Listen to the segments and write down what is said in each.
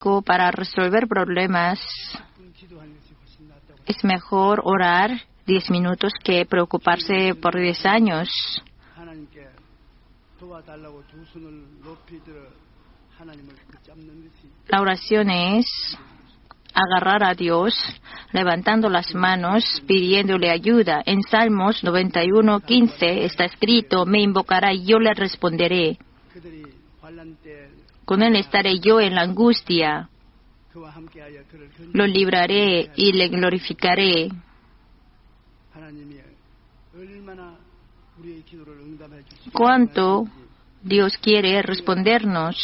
para resolver problemas, es mejor orar 10 minutos que preocuparse por 10 años. La oración es agarrar a Dios, levantando las manos, pidiéndole ayuda. En Salmos 91:15 está escrito: me invocará y yo le responderé. Con él estaré yo en la angustia. Lo libraré y le glorificaré. ¿Cuánto Dios quiere respondernos?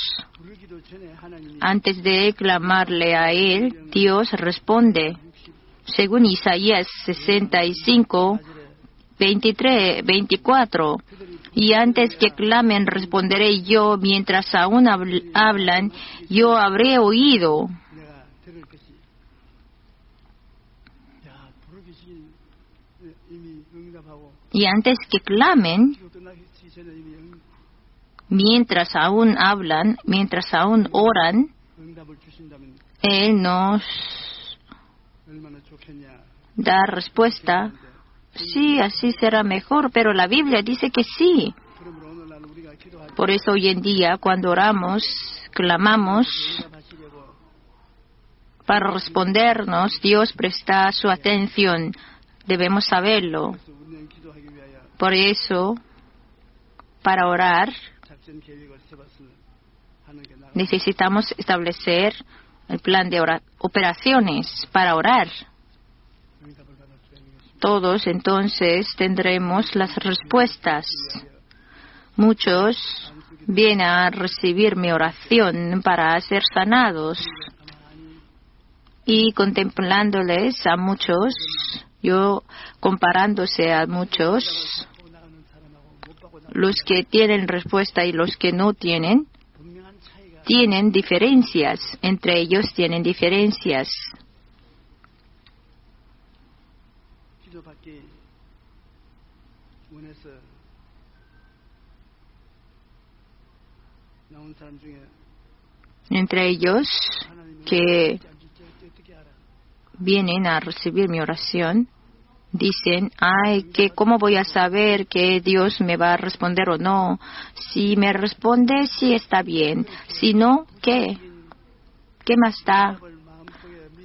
Antes de clamarle a Él, Dios responde. Según Isaías 65:23-24. Y antes que clamen, responderé yo. Mientras aún hablan, yo habré oído. Y antes que clamen, mientras aún hablan, mientras aún oran, Él nos da respuesta. Sí, así será mejor, pero la Biblia dice que sí. Por eso hoy en día, cuando oramos, clamamos para respondernos, Dios presta su atención. Debemos saberlo. Por eso, para orar, necesitamos establecer el plan de operaciones para orar. Todos entonces tendremos las respuestas. Muchos vienen a recibir mi oración para ser sanados. Y contemplándoles a muchos, yo comparándose a muchos, los que tienen respuesta y los que no tienen, tienen diferencias. Entre ellos tienen diferencias. Entre ellos que vienen a recibir mi oración, dicen: ¿cómo voy a saber que Dios me va a responder o no? Si me responde, sí está bien. Si no, ¿qué? ¿Qué más da?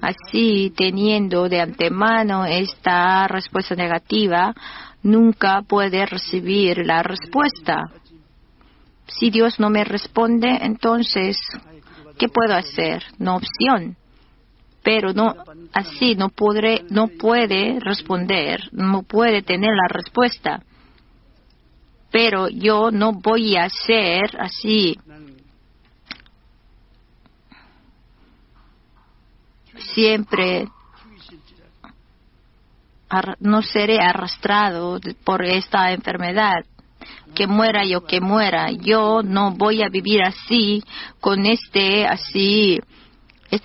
Así, teniendo de antemano esta respuesta negativa, nunca puede recibir la respuesta. Si Dios no me responde, entonces, ¿qué puedo hacer? No opción. Pero no, así no puede responder, no puede tener la respuesta. Pero yo no voy a ser así. Siempre no seré arrastrado por esta enfermedad. Que muera yo, que muera. Yo no voy a vivir así, con esta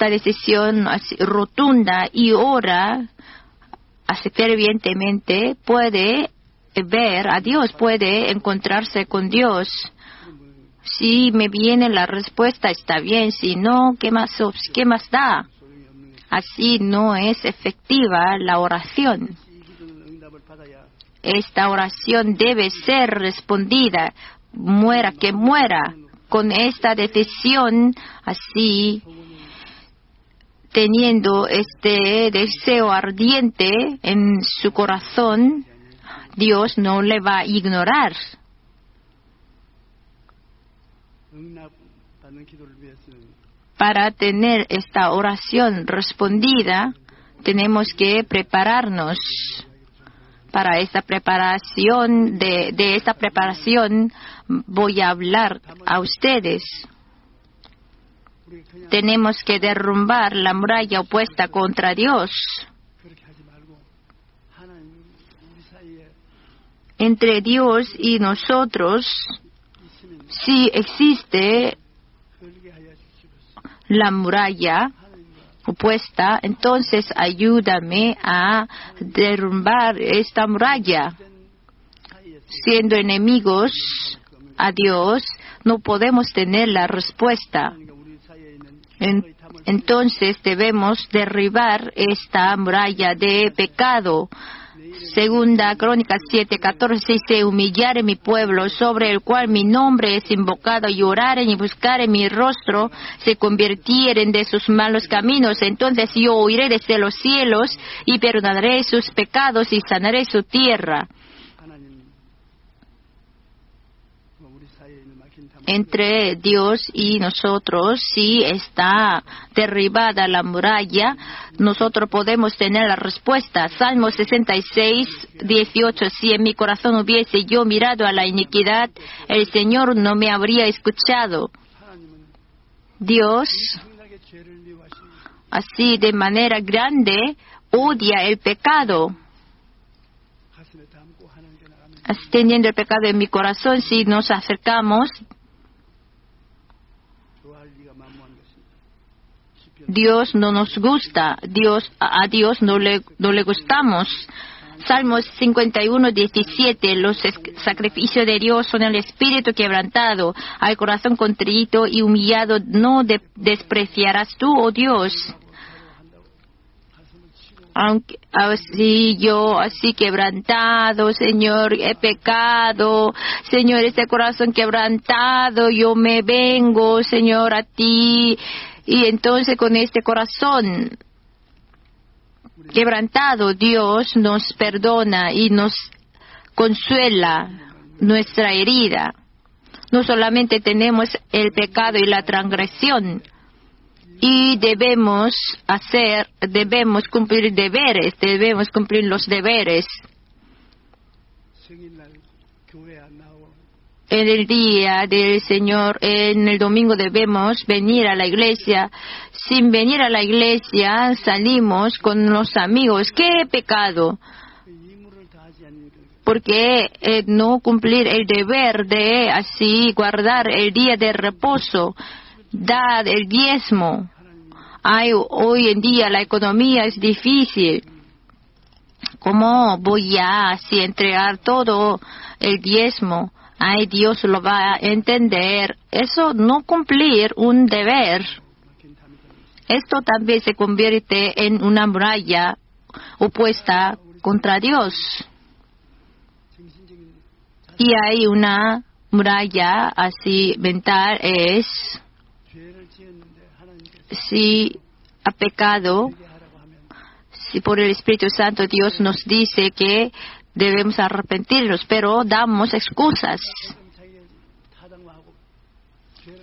decisión así, rotunda, y ora así fervientemente. Puede ver a Dios, puede encontrarse con Dios. Si me viene la respuesta, está bien. Si no, ¿qué más da? Así no es efectiva la oración. Esta oración debe ser respondida, muera que muera. Con esta decisión, así, teniendo este deseo ardiente en su corazón, Dios no le va a ignorar. Para tener esta oración respondida, tenemos que prepararnos. Para esta preparación, de esta preparación voy a hablar a ustedes. Tenemos que derrumbar la muralla opuesta contra Dios. Entre Dios y nosotros, si existe la muralla opuesta, entonces ayúdame a derrumbar esta muralla. Siendo enemigos a Dios, no podemos tener la respuesta. Entonces debemos derribar esta muralla de pecado. Segunda Crónicas 7:14 dice: humillaré mi pueblo, sobre el cual mi nombre es invocado, y oraren y buscaren mi rostro, se convirtieren de sus malos caminos. Entonces yo oiré desde los cielos y perdonaré sus pecados y sanaré su tierra. Entre Dios y nosotros, si está derribada la muralla, nosotros podemos tener la respuesta. Salmo 66:18: si en mi corazón hubiese yo mirado a la iniquidad, el Señor no me habría escuchado. Dios, así de manera grande, odia el pecado. Así, teniendo el pecado en mi corazón, si nos acercamos, Dios no nos gusta, a Dios no le gustamos. Salmos 51:17: los sacrificios de Dios son el espíritu quebrantado, al corazón contrito y humillado no despreciarás tú, oh Dios. Aunque así quebrantado, Señor, he pecado, Señor, este corazón quebrantado, yo me vengo, Señor, a ti. Y entonces con este corazón quebrantado, Dios nos perdona y nos consuela nuestra herida. No solamente tenemos el pecado y la transgresión, y debemos cumplir los deberes. En el día del Señor, en el domingo, debemos venir a la iglesia. Sin venir a la iglesia, salimos con los amigos. ¡Qué pecado! Porque no cumplir el deber de así guardar el día de reposo, dar el diezmo. Hoy en día la economía es difícil. ¿Cómo voy a así entregar todo el diezmo? Dios lo va a entender. Eso no cumplir un deber. Esto también se convierte en una muralla opuesta contra Dios. Y hay una muralla así mental, es si ha pecado, si por el Espíritu Santo Dios nos dice que debemos arrepentirnos, pero damos excusas.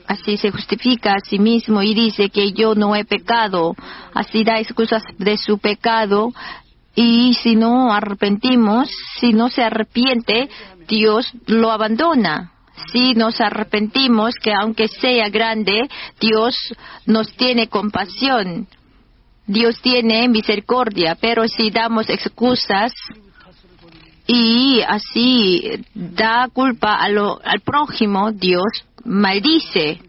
Así se justifica a sí mismo y dice que yo no he pecado. Así da excusas de su pecado. Y si no arrepentimos, si no se arrepiente, Dios lo abandona. Si nos arrepentimos, que aunque sea grande, Dios nos tiene compasión. Dios tiene misericordia, pero si damos excusas y así da culpa al prójimo, Dios maldice.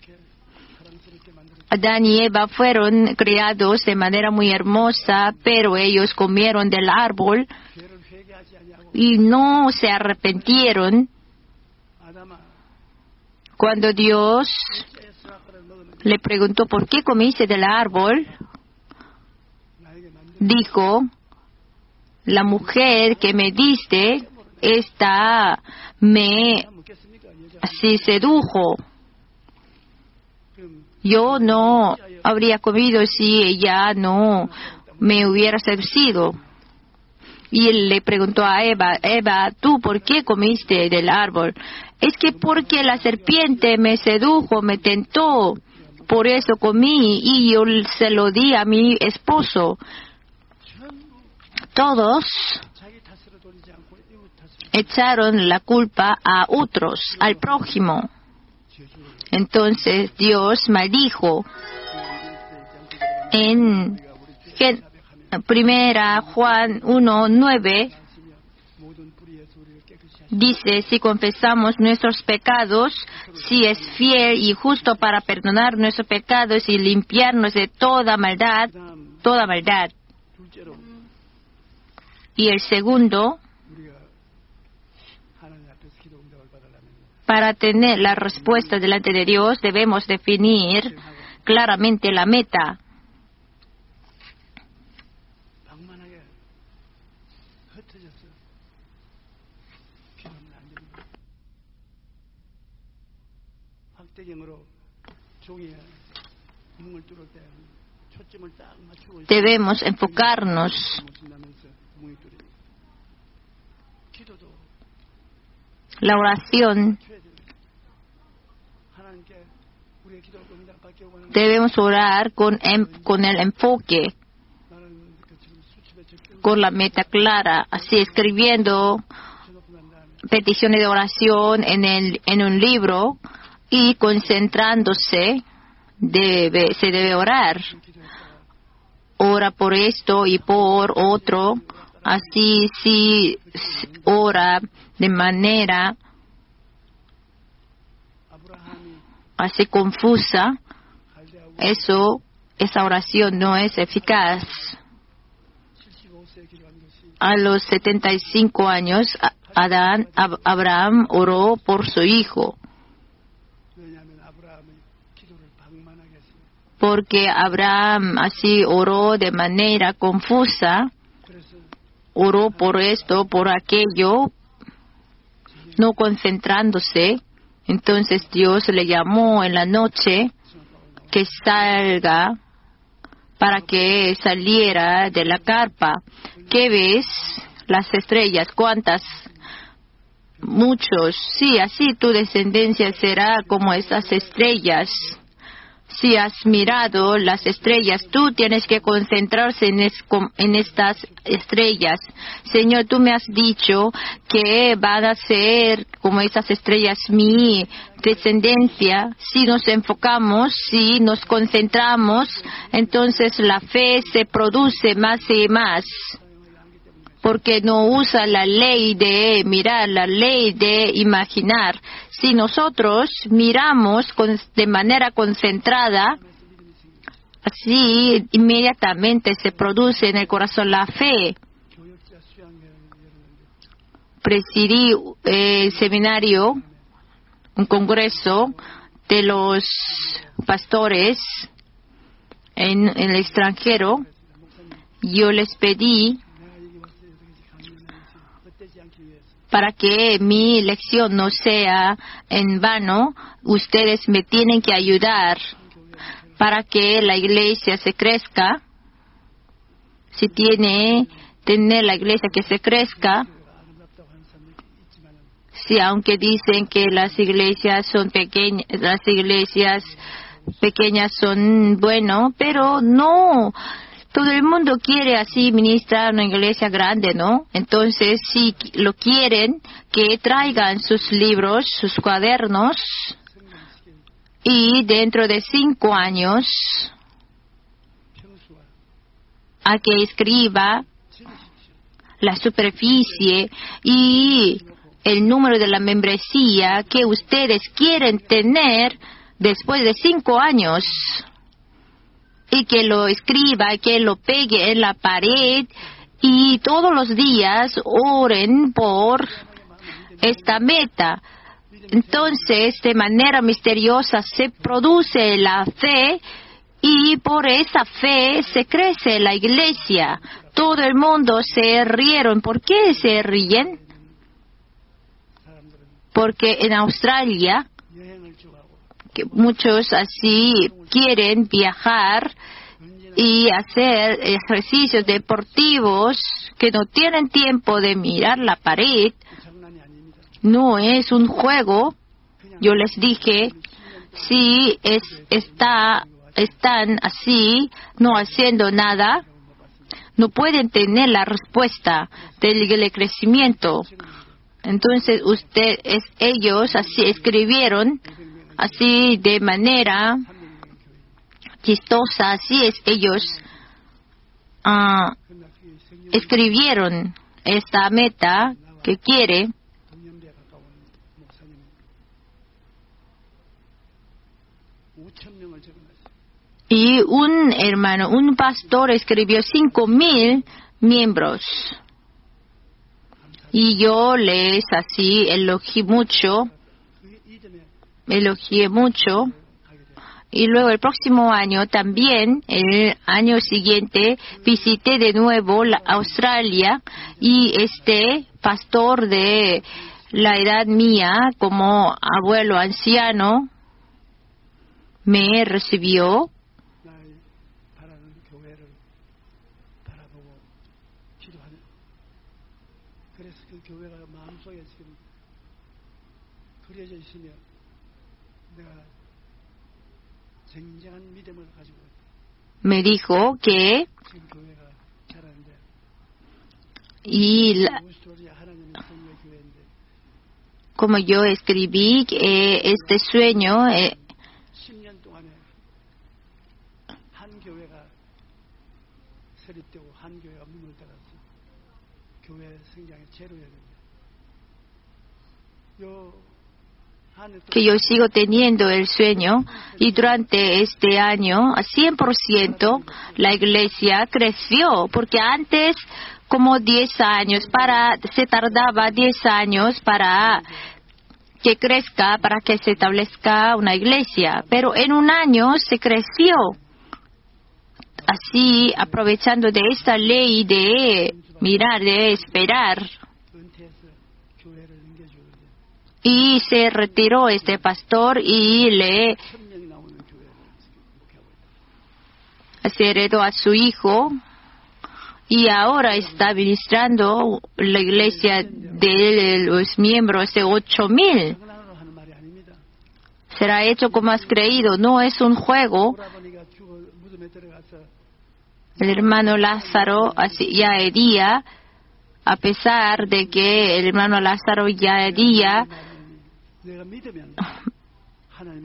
Adán y Eva fueron creados de manera muy hermosa, pero ellos comieron del árbol y no se arrepintieron. Cuando Dios le preguntó por qué comiste del árbol, dijo: la mujer que me diste, esta me así sedujo. Yo no habría comido si ella no me hubiera seducido. Y él le preguntó a Eva: Eva, ¿tú por qué comiste del árbol? Es que porque la serpiente me sedujo, me tentó, por eso comí y yo se lo di a mi esposo. Todos echaron la culpa a otros, al prójimo. Entonces Dios maldijo. En 1 Juan 1:9 dice: si confesamos nuestros pecados, si es fiel y justo para perdonar nuestros pecados y limpiarnos de toda maldad. Y el segundo, para tener la respuesta delante de Dios, debemos definir claramente la meta. Debemos enfocarnos. La oración. Debemos orar con el enfoque, con la meta clara, así escribiendo peticiones de oración en un libro y concentrándose, se debe orar. Ora por esto y por otro, así si ora de manera así confusa, esa oración no es eficaz. A los 75 años, Abraham oró por su hijo, porque Abraham así oró de manera confusa, oró por esto, por aquello, no concentrándose. Entonces Dios le llamó en la noche que salga, para que saliera de la carpa. ¿Qué ves? Las estrellas. ¿Cuántas? Muchos. Sí, así tu descendencia será como esas estrellas. Si has mirado las estrellas, tú tienes que concentrarse en estas estrellas. Señor, tú me has dicho que van a ser como esas estrellas mi descendencia. Si nos enfocamos, si nos concentramos, entonces la fe se produce más y más. Porque no usa la ley de mirar, la ley de imaginar. Si nosotros miramos de manera concentrada, así inmediatamente se produce en el corazón la fe. Presidí seminario, un congreso de los pastores en el extranjero. Yo les pedí para que mi lección no sea en vano, ustedes me tienen que ayudar para que la iglesia se crezca. Si tener la iglesia que se crezca, sí, aunque dicen que las iglesias son pequeñas, las iglesias pequeñas son bueno, pero no. Todo el mundo quiere así ministrar una iglesia grande, ¿no? Entonces, si lo quieren, que traigan sus libros, sus cuadernos, y dentro de 5 años, a que escriba la superficie y el número de la membresía que ustedes quieren tener después de 5 años. Y que lo escriba, que lo pegue en la pared y todos los días oren por esta meta. Entonces, de manera misteriosa se produce la fe y por esa fe se crece la iglesia. Todo el mundo se rieron. ¿Por qué se ríen? Porque en Australia que muchos así quieren viajar y hacer ejercicios deportivos que no tienen tiempo de mirar la pared. No es un juego. Yo les dije, si están así, no haciendo nada, no pueden tener la respuesta del crecimiento. Entonces ellos así escribieron, así de manera chistosa, así ellos escribieron esta meta que quiere. Y un pastor escribió 5,000 miembros. Y yo les así elogié mucho. Y luego el próximo año también, el año siguiente, visité de nuevo Australia y este pastor de la edad mía, como abuelo anciano, me recibió 나의 바라는 교회를 바라보고 기도하는. 그래서 그 교회가 마음속에 지금 그려져 있으며 내가 굉장한 믿음을 가지고 me dijo que 지금 교회가 자라는데 y 우스토리 하나님의 성령 교회인데 como yo escribí este sueño 10년 동안에 한 교회가 설립되고 한 교회가 문을 닫았어. 교회 성장의 제로였는데 que yo sigo teniendo el sueño y durante este año a 100% la iglesia creció porque antes como 10 años se tardaba 10 años para que crezca, para que se establezca una iglesia, pero en un año se creció. Así, aprovechando de esta ley de mirar, de esperar. Y se retiró este pastor y se heredó a su hijo y ahora está ministrando la iglesia de los miembros de 8,000. Será hecho como has creído, no es un juego. El hermano Lázaro ya hería, a pesar de que el hermano Lázaro ya hería,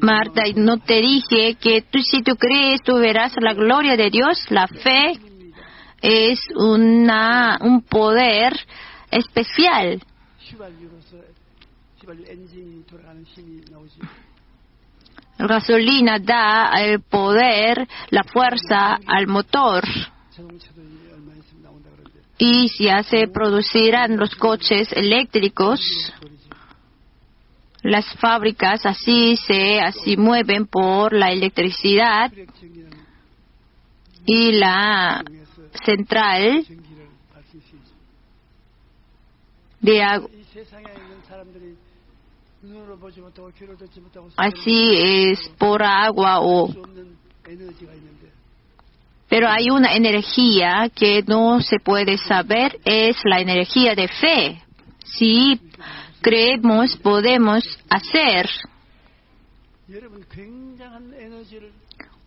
Marta, ¿no te dije que si tú crees, tú verás la gloria de Dios? La fe es un poder especial. La gasolina da el poder, la fuerza al motor. Y ya se producirán los coches eléctricos. Las fábricas así mueven por la electricidad y la central de agua. Así es por agua pero hay una energía que no se puede saber, es la energía de fe. Si creemos, podemos hacer.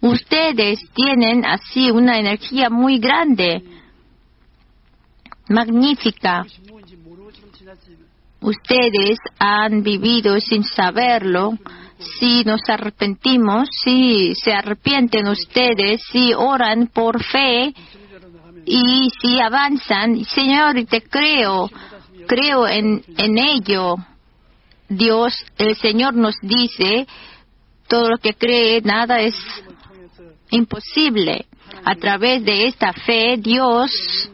Ustedes tienen así una energía muy grande, magnífica. Ustedes han vivido sin saberlo. Si nos arrepentimos, si se arrepienten ustedes, si oran por fe y si avanzan, Señor, te creo en ello. Dios, el Señor nos dice, todo lo que cree, nada es imposible. A través de esta fe, Dios,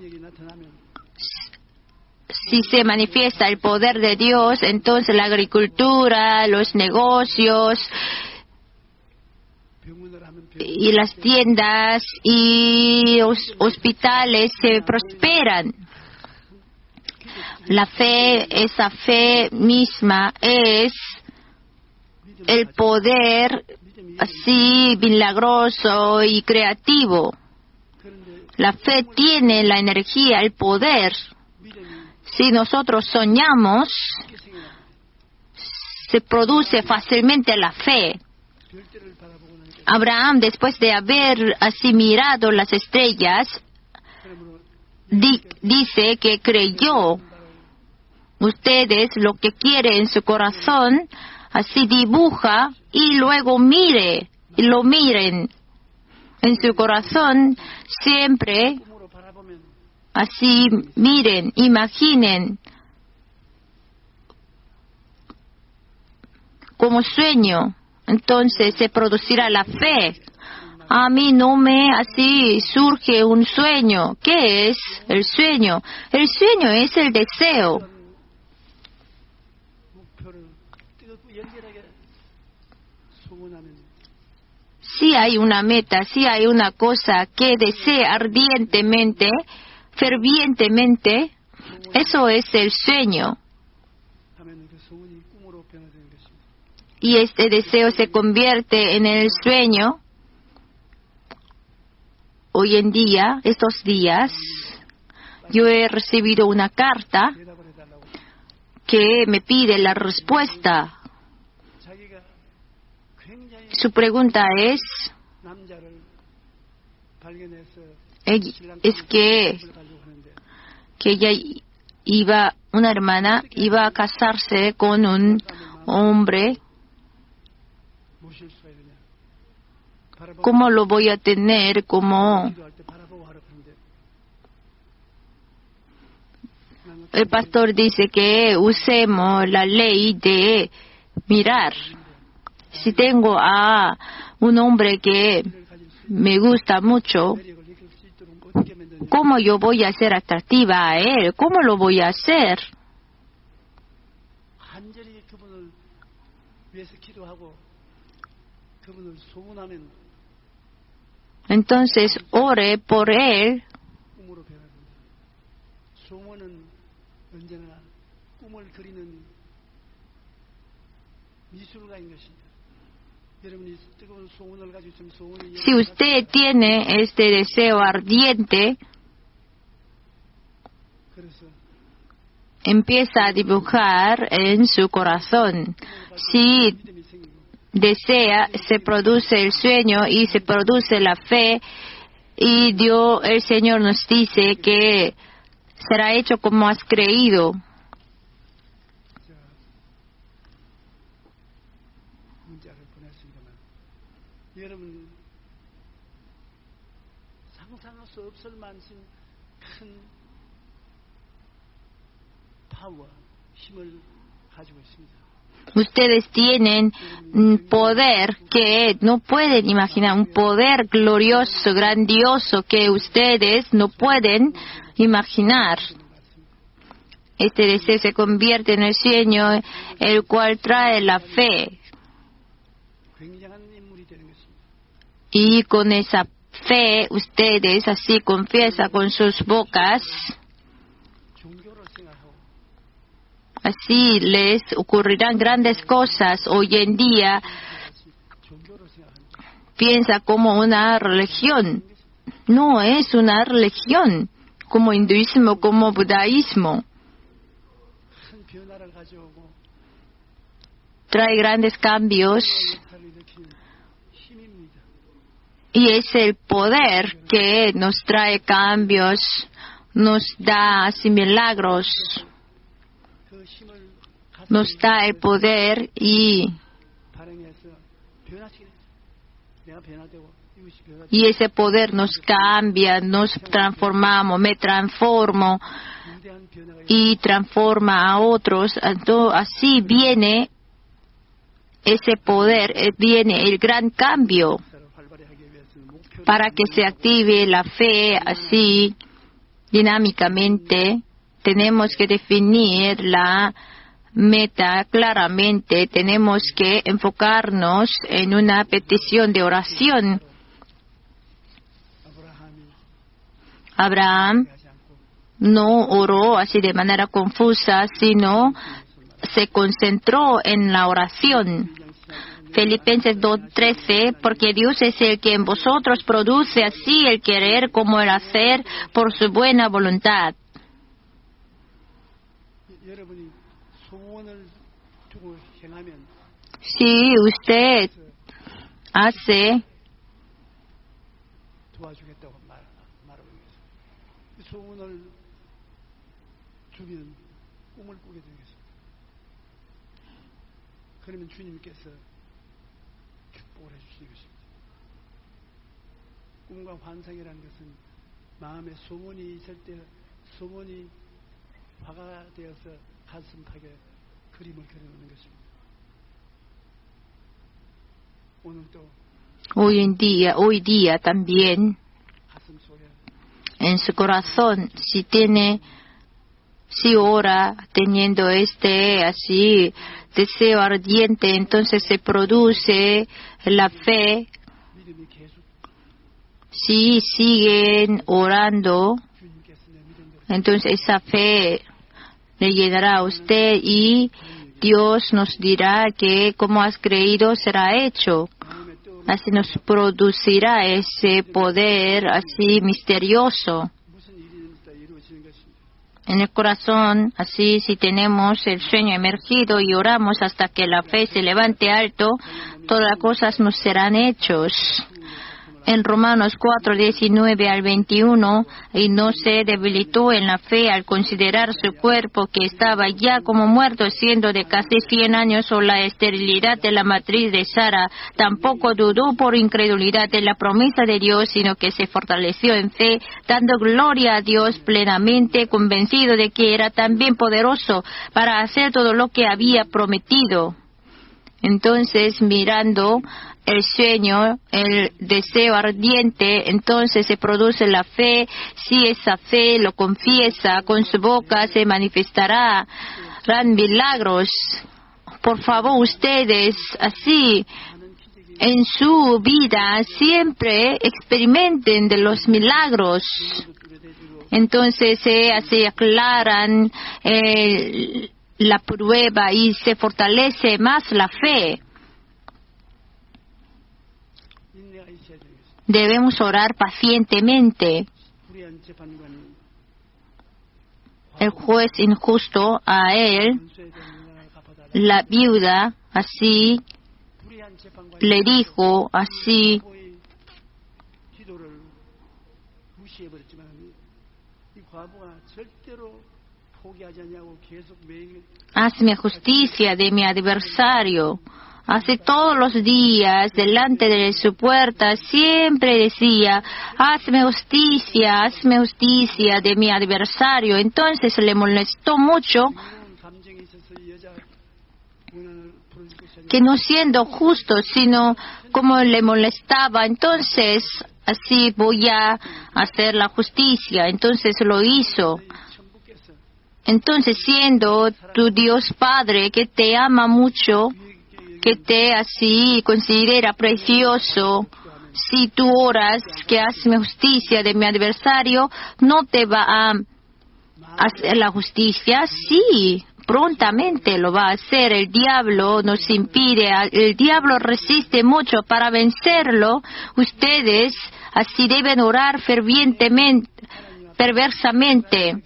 si se manifiesta el poder de Dios, entonces la agricultura, los negocios y las tiendas y los hospitales se prosperan. La fe, esa fe misma es el poder así milagroso y creativo. La fe tiene la energía, el poder. Si nosotros soñamos, se produce fácilmente la fe. Abraham, después de haber así mirado las estrellas, dice que creyó. Ustedes lo que quieren en su corazón, así dibuja y luego lo miren. En su corazón siempre así miren, imaginen como sueño, entonces se producirá la fe. A mí no me así surge un sueño. ¿Qué es el sueño? El sueño es el deseo. Si hay una meta, si hay una cosa que desea ardientemente, fervientemente, eso es el sueño. y este deseo se convierte en el sueño, hoy en día, estos días, yo he recibido una carta 대답을 해달라고. que me pide la respuesta. 자기가 굉장히 Su pregunta es 남자를 발견해서 es que 가려고 하는데 ella una hermana iba a casarse con un hombre. 모실 수가 있느냐. 바라보고 ¿Cómo lo voy a tener como? 기도할 때 바라보고 하라고 하는데 나는 El pastor dice que usemos la ley de mirar. Si tengo a un hombre que 를 가질 수 me gusta mucho, 있는 매력을 느낄 수 있도록 어떻게 만드냐. ¿cómo yo voy a ser atractiva a él? ¿Cómo lo voy a hacer? 간절히 그분을 위해서 기도하고 그분을 소문하면 Entonces ore por él. 꿈으로 변화된다. 소문은 언제나 꿈을 그리는 미술가인 것입니다. 여러분이 뜨거운 소문을 가지고 있으면 소문이 Si usted tiene este deseo ardiente, 그래서 empieza a dibujar en su corazón. Si 믿음이 생기고 desea, se produce el sueño y se produce la fe, y el Señor nos dice que será hecho como has creído. 자, 문자를 보냈습니다만 여러분 상상할 수 없을 만큼 큰 파워, 힘을 가지고 있습니다. Ustedes tienen un poder que no pueden imaginar, un poder glorioso, grandioso que ustedes no pueden imaginar. Este deseo se convierte en el sueño, el cual trae la fe. 굉장한 인물이 되는 것입니다. Y con esa fe, ustedes así confiesan con sus bocas, 종교를 생각하고 así les ocurrirán grandes cosas. Hoy en día 종교를 생각합니다. piensa como una religión. No es una religión, como hinduismo, como budaísmo. 큰 변화를 가져오고 Trae grandes cambios 역사를 일으키는 힘입니다. y es el poder que nos trae cambios, nos da así milagros, 그 힘을 nos da el poder y 발행해서 변화시키는 내가 변화되고 이것이 변화되고 ese poder nos cambia, nos transformamos, me transformo 위대한 변화가 y transforma a otros. Entonces, así viene ese poder, viene el gran cambio. 역사를 활발히 하기 위해서는 목표를 Para que se active la fe así dinámicamente, tenemos que definir la meta claramente, tenemos que enfocarnos en una petición de oración. Abraham 하지 않고 no oró así de manera confusa, sino se concentró en la oración. Filipenses 2:13, porque Dios es el que en vosotros produce así el querer como el hacer por su buena voluntad. 여러분이 소원을 두고 행하면 Si usted hace 도와주겠다고 말하고 있습니다. 소원을 주면 꿈을 꾸게 되겠습니다. 그러면 주님께서 축복을 해주시는 것입니다. 꿈과 환상이라는 것은 마음에 소원이 있을 때 소원이 화가 되어서 가슴팍에 그림을 그려놓는 것입니다. 오늘도 hoy día también 가슴 속에 en su corazón, si ora teniendo este así deseo ardiente, entonces se produce la fe. 믿음이 계속 Si siguen orando, 주님께서 내 믿음대로 entonces esa fe le llenará a usted y Dios nos dirá que como has creído será hecho. Así nos producirá ese poder así misterioso en el corazón. Así, si tenemos el sueño emergido y oramos hasta que la fe se levante alto, todas las cosas nos serán hechos. En Romanos 4:19-21, y no se debilitó en la fe al considerar su cuerpo que estaba ya como muerto, siendo de casi 100 años, o la esterilidad de la matriz de Sara. Tampoco dudó por incredulidad de la promesa de Dios, sino que se fortaleció en fe, dando gloria a Dios plenamente, convencido de que era también poderoso para hacer todo lo que había prometido. Entonces, mirando el sueño, el deseo ardiente, entonces se produce la fe. Si esa fe lo confiesa con su boca, se manifestarán milagros. Por favor, ustedes, así, en su vida, siempre experimenten de los milagros. Entonces, se aclaran la prueba y se fortalece más la fe. Debemos orar pacientemente. El juez injusto, a él, la viuda, así, le dijo, así, hazme justicia de mi adversario. Hace todos los días, delante de su puerta, siempre decía, hazme justicia de mi adversario. Entonces le molestó mucho que no siendo justo, sino como le molestaba. Entonces, así voy a hacer la justicia. Entonces lo hizo. Entonces, siendo tu Dios Padre, que te ama mucho, que te así considera precioso, si tú oras que hazme justicia de mi adversario, ¿no te va a hacer la justicia? Sí, prontamente lo va a hacer. El diablo nos impide, el diablo resiste mucho. Para vencerlo, ustedes así deben orar fervientemente, perversamente,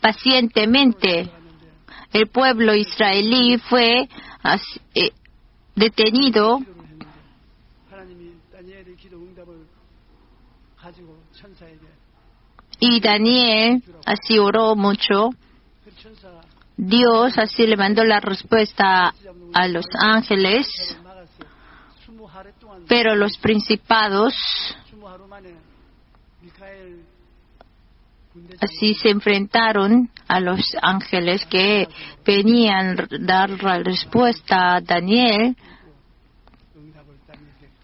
pacientemente. El pueblo israelí fue detenido y Daniel así oró mucho. Dios así le mandó la respuesta a los ángeles, pero los principados así se enfrentaron a los ángeles que venían a dar la respuesta a Daniel.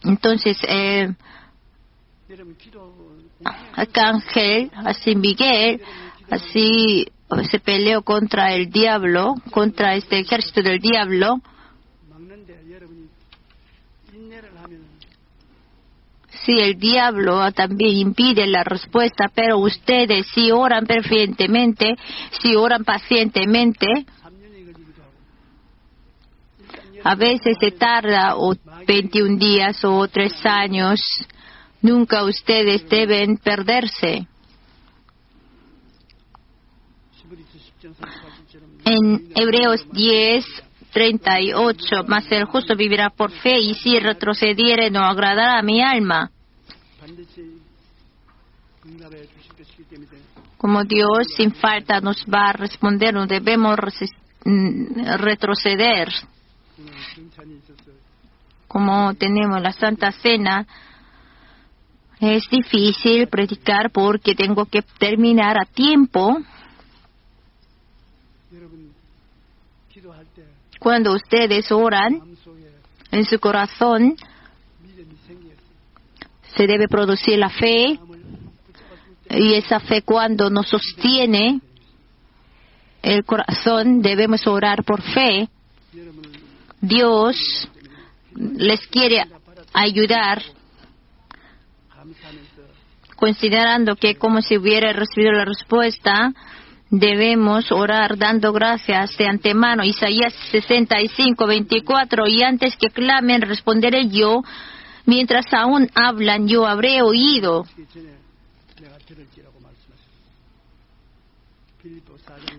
Entonces, arcángel, así Miguel, así se peleó contra el diablo, contra este ejército del diablo. Sí, el diablo también impide la respuesta, pero ustedes si oran fervientemente, si oran pacientemente, a veces se tarda 21 días o 3 años, nunca ustedes deben perderse. En Hebreos 10:38, mas el justo vivirá por fe, y si retrocediere no agradará a mi alma. Como Dios sin falta nos va a responder, no debemos retroceder. Como tenemos la Santa Cena, es difícil predicar porque tengo que terminar a tiempo. Cuando ustedes oran, en su corazón se debe producir la fe, y esa fe cuando nos sostiene el corazón, debemos orar por fe. Dios les quiere ayudar, considerando que como si hubiera recibido la respuesta, Debemos orar dando gracias de antemano. Isaías 65:24. Y antes que clamen, responderé yo. Mientras aún hablan, yo habré oído.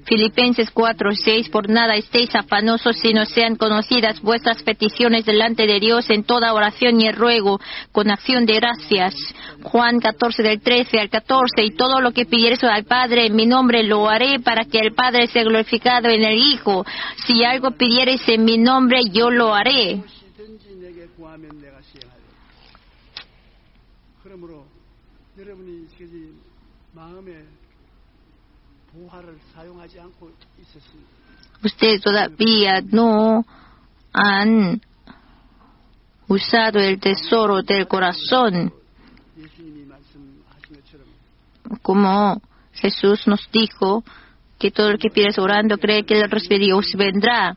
Filipenses 4:6. Por nada estéis afanosos, sino sean conocidas vuestras peticiones delante de Dios en toda oración y ruego, con acción de gracias. Juan 14:13-14. Y todo lo que pidiereis al Padre en mi nombre lo haré, para que el Padre sea glorificado en el Hijo. Si algo pidiereis en mi nombre, yo lo haré. Ustedes todavía no han usado el tesoro del corazón, como Jesús nos dijo que todo lo que pides orando, cree que el recibirá os vendrá.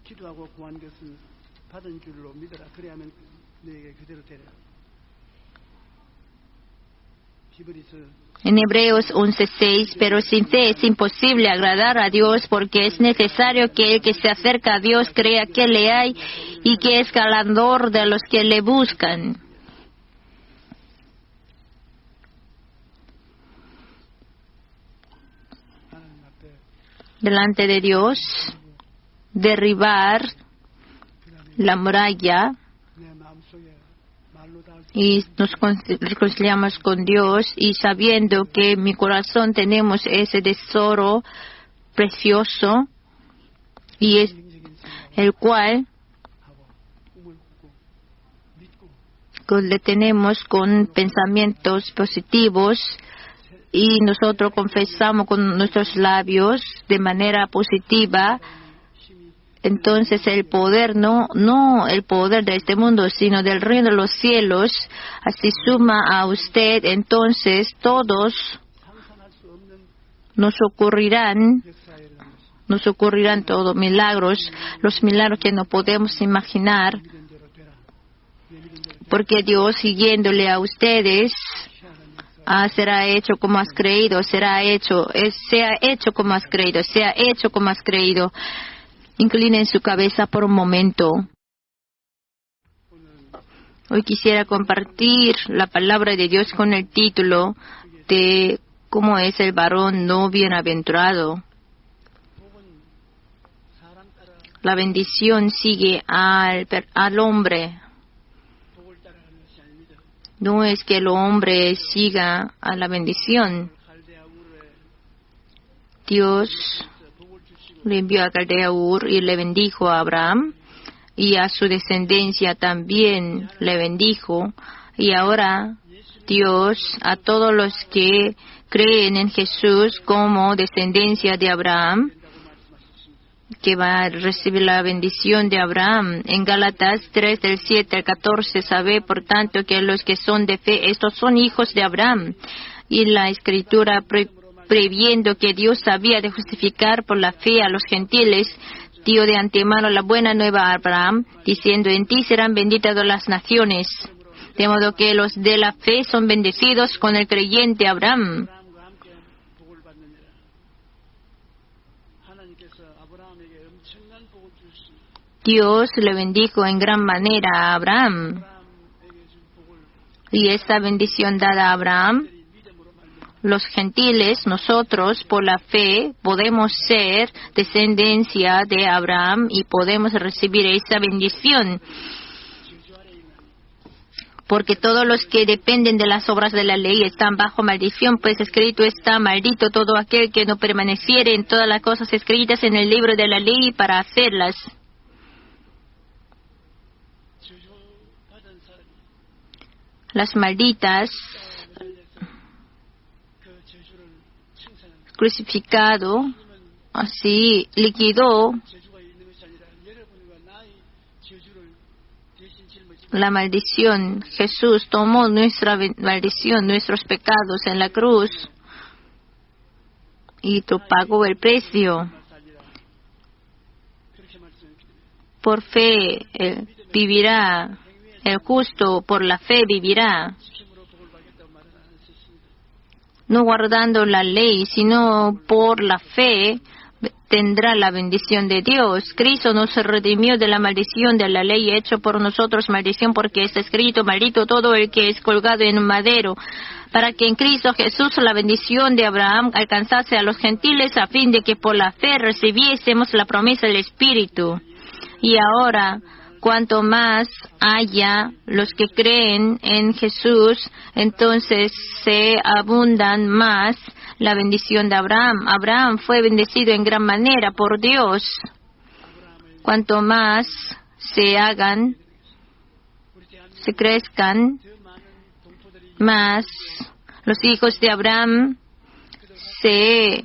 En Hebreos 11:6, pero sin fe es imposible agradar a Dios, porque es necesario que el que se acerca a Dios crea que le hay y que es galardonador de los que le buscan. Delante de Dios, derribar la muralla y nos reconciliamos con Dios, y sabiendo que en mi corazón tenemos ese tesoro precioso, y es el cual le tenemos con pensamientos positivos, y nosotros confesamos con nuestros labios de manera positiva. Entonces el poder, no el poder de este mundo, sino del reino de los cielos, así suma a usted. Entonces todos nos ocurrirán todos milagros, los milagros que no podemos imaginar, porque Dios, siguiéndole a ustedes, será hecho como has creído, sea hecho como has creído. Inclinen su cabeza por un momento. Hoy quisiera compartir la palabra de Dios con el título de cómo es el varón no bienaventurado. La bendición sigue al hombre. No es que el hombre siga a la bendición. Dios le envió a Caldea Ur y le bendijo a Abraham, y a su descendencia también le bendijo. Y ahora Dios, a todos los que creen en Jesús como descendencia de Abraham, que va a recibir la bendición de Abraham. En Gálatas 3:7-14, sabe por tanto que los que son de fe, estos son hijos de Abraham. Y la Escritura previendo que Dios había de justificar por la fe a los gentiles, dio de antemano la buena nueva a Abraham, diciendo: en ti serán benditas todas las naciones. De modo que los de la fe son bendecidos con el creyente Abraham. Dios le bendijo en gran manera a Abraham. Y esta bendición dada a Abraham, los gentiles, nosotros, por la fe, podemos ser descendencia de Abraham y podemos recibir esa bendición. Porque todos los que dependen de las obras de la ley están bajo maldición, pues escrito está: maldito todo aquel que no permaneciere en todas las cosas escritas en el libro de la ley para hacerlas. Las malditas, crucificado, así liquidó la maldición. Jesús tomó nuestra maldición, nuestros pecados en la cruz, y pagó el precio. Por fe vivirá, el justo por la fe vivirá. no guardando la ley, sino por la fe, tendrá la bendición de Dios. Cristo nos redimió de la maldición de la ley, hecho por nosotros maldición, porque está escrito: maldito todo el que es colgado en un madero, para que en Cristo Jesús la bendición de Abraham alcanzase a los gentiles, a fin de que por la fe recibiésemos la promesa del Espíritu. Y ahora, cuanto más haya los que creen en Jesús, entonces se abundan más la bendición de Abraham. Abraham fue bendecido en gran manera por Dios. Cuanto más se hagan, se crezcan, más los hijos de Abraham se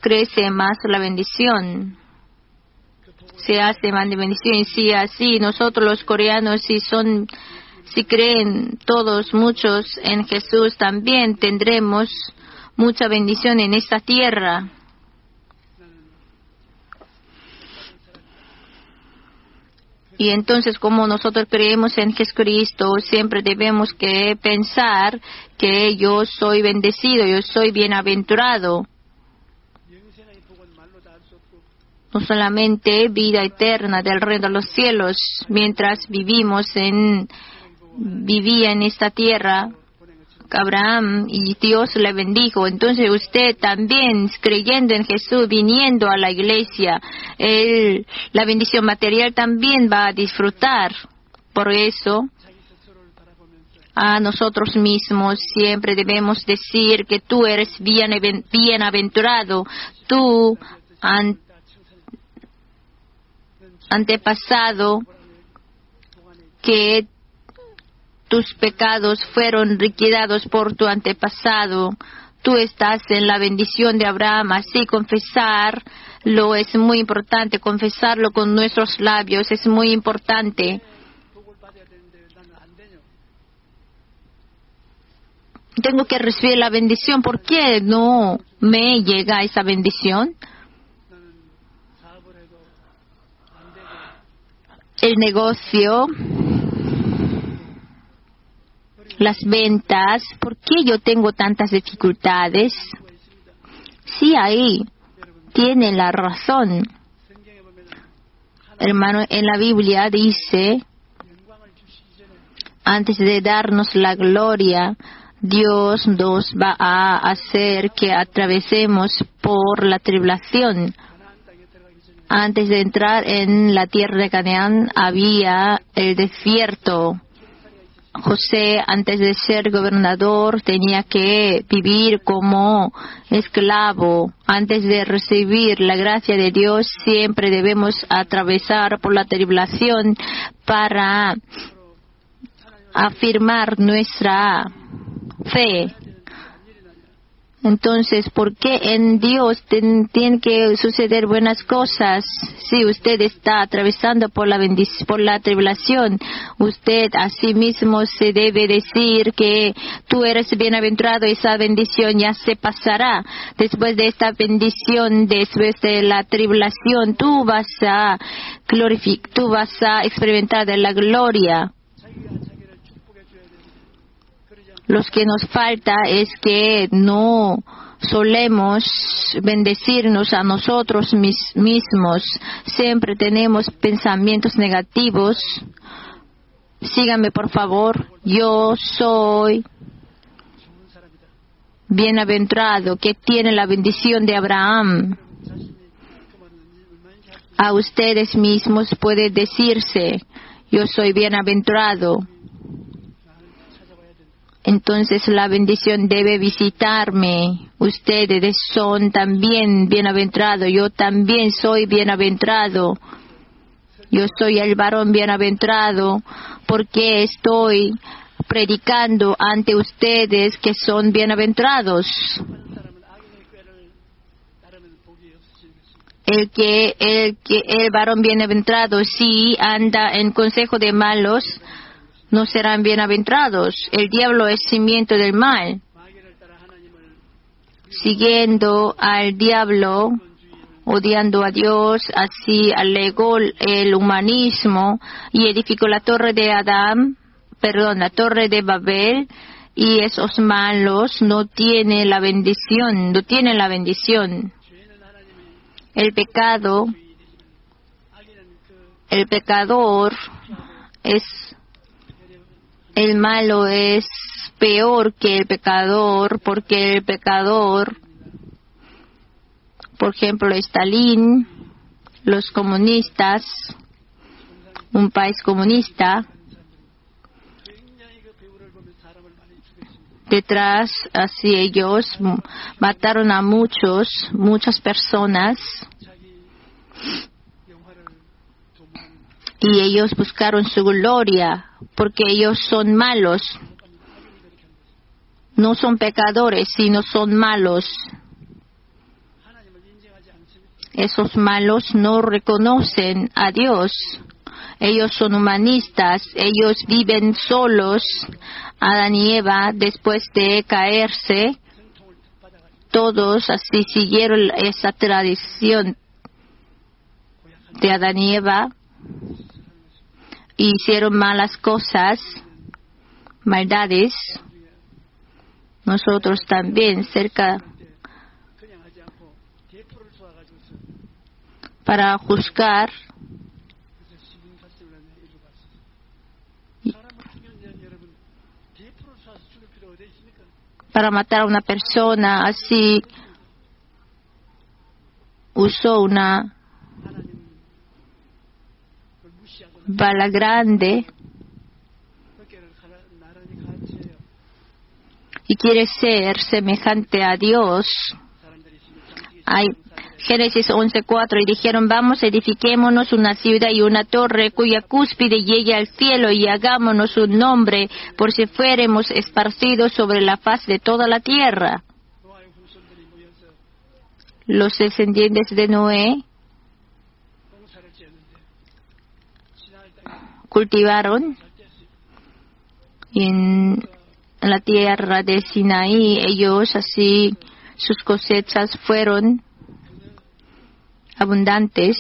crece más la bendición. Se hace más de bendición. Y si así nosotros los coreanos, si creen todos muchos en Jesús, también tendremos mucha bendición en esta tierra. Y entonces, como nosotros creemos en Jesucristo, siempre debemos que pensar que yo soy bendecido, yo soy bienaventurado. No solamente vida eterna del reino de los cielos, mientras vivía en esta tierra, Abraham, y Dios le bendijo. Entonces usted también, creyendo en Jesús, viniendo a la iglesia, la bendición material también va a disfrutar. Por eso, a nosotros mismos siempre debemos decir que tú eres bienaventurado, tú antepasado, que tus pecados fueron liquidados por tu antepasado. Tú estás en la bendición de Abraham. Así confesarlo es muy importante. Confesarlo con nuestros labios es muy importante. Tengo que recibir la bendición. ¿Por qué no me llega esa bendición? El negocio, las ventas, ¿por qué yo tengo tantas dificultades? Sí, ahí tienen la razón. Hermano, en la Biblia dice, antes de darnos la gloria, Dios nos va a hacer que atravesemos por la tribulación. Antes de entrar en la tierra de Canaán había el desierto. José, antes de ser gobernador, tenía que vivir como esclavo. Antes de recibir la gracia de Dios, siempre debemos atravesar por la tribulación para afirmar nuestra fe. Entonces, ¿por qué en Dios tienen que suceder buenas cosas? Si usted está atravesando por la tribulación, usted a sí mismo se debe decir que tú eres bienaventurado, esa bendición ya se pasará. Después de esta bendición, después de la tribulación, tú vas a experimentar de la gloria. Lo que nos falta es que no solemos bendecirnos a nosotros mismos. Siempre tenemos pensamientos negativos. Síganme, por favor. Yo soy bienaventurado, que tiene la bendición de Abraham. A ustedes mismos puede decirse, yo soy bienaventurado. Entonces la bendición debe visitarme. Ustedes son también bienaventurados. Yo también soy bienaventurado. Yo soy el varón bienaventurado porque estoy predicando ante ustedes que son bienaventurados. El varón bienaventurado, si anda en consejo de malos, no serán bienaventurados. El diablo es cimiento del mal. Siguiendo al diablo, odiando a Dios, así alegó el humanismo y edificó la torre de Babel, y esos malos no tienen la bendición, no tienen la bendición. El pecado, el pecador el malo es peor que el pecador, porque el pecador, por ejemplo, Stalin, los comunistas, un país comunista, detrás, así ellos mataron a muchas personas, y ellos buscaron su gloria, porque ellos son malos. No son pecadores, sino son malos. Esos malos no reconocen a Dios. Ellos son humanistas, ellos viven solos. Adán y Eva, después de caerse, todos así siguieron esa tradición de Adán y Eva. Hicieron malas cosas, maldades. Nosotros también para juzgar, para matar a una persona, así usó una bala grande y quiere ser semejante a Dios. Hay Génesis 11:4, y dijeron: vamos, edifiquémonos una ciudad y una torre cuya cúspide llegue al cielo, y hagámonos un nombre, por si fuéramos esparcidos sobre la faz de toda la tierra. Los descendientes de Noé cultivaron en la tierra de Sinaí. Ellos así, sus cosechas fueron abundantes,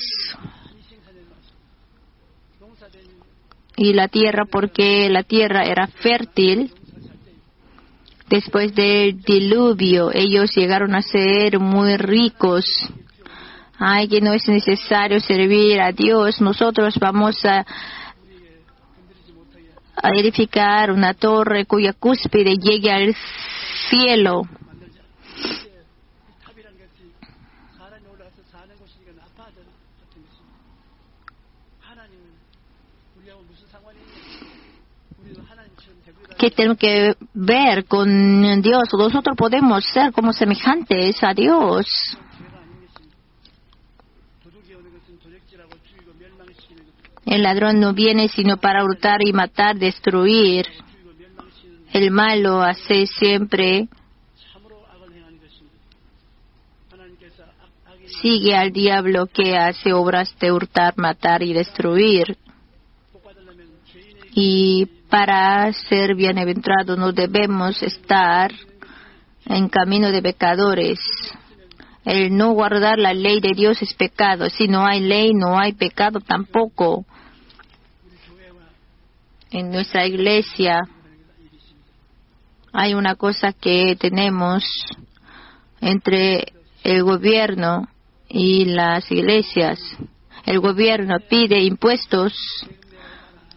y la tierra, porque la tierra era fértil. Después del diluvio, ellos llegaron a ser muy ricos. Ay, que no es necesario servir a Dios. Nosotros vamos a edificar una torre cuya cúspide llegue al cielo. ¿Qué tenemos que ver con Dios? Nosotros podemos ser como semejantes a Dios. El ladrón no viene sino para hurtar y matar, destruir. El malo hace siempre, sigue al diablo, que hace obras de hurtar, matar y destruir. Y para ser bienaventurados no debemos estar en camino de pecadores. El no guardar la ley de Dios es pecado. Si no hay ley, no hay pecado tampoco. En nuestra iglesia hay una cosa que tenemos entre el gobierno y las iglesias. El gobierno pide impuestos.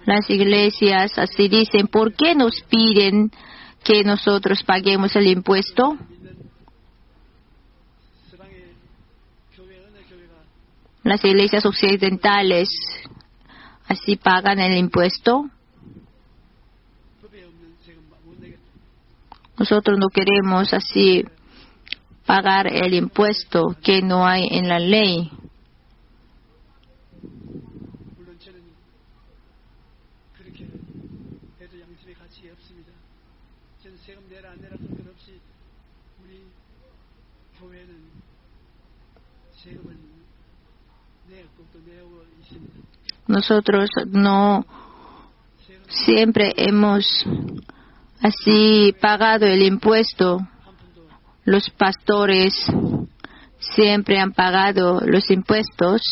Las iglesias así dicen: ¿por qué nos piden que nosotros paguemos el impuesto? Las iglesias occidentales así pagan el impuesto. Nosotros no queremos así pagar el impuesto que no hay en la ley. Nosotros no siempre hemos así pagado el impuesto. Los pastores siempre han pagado los impuestos.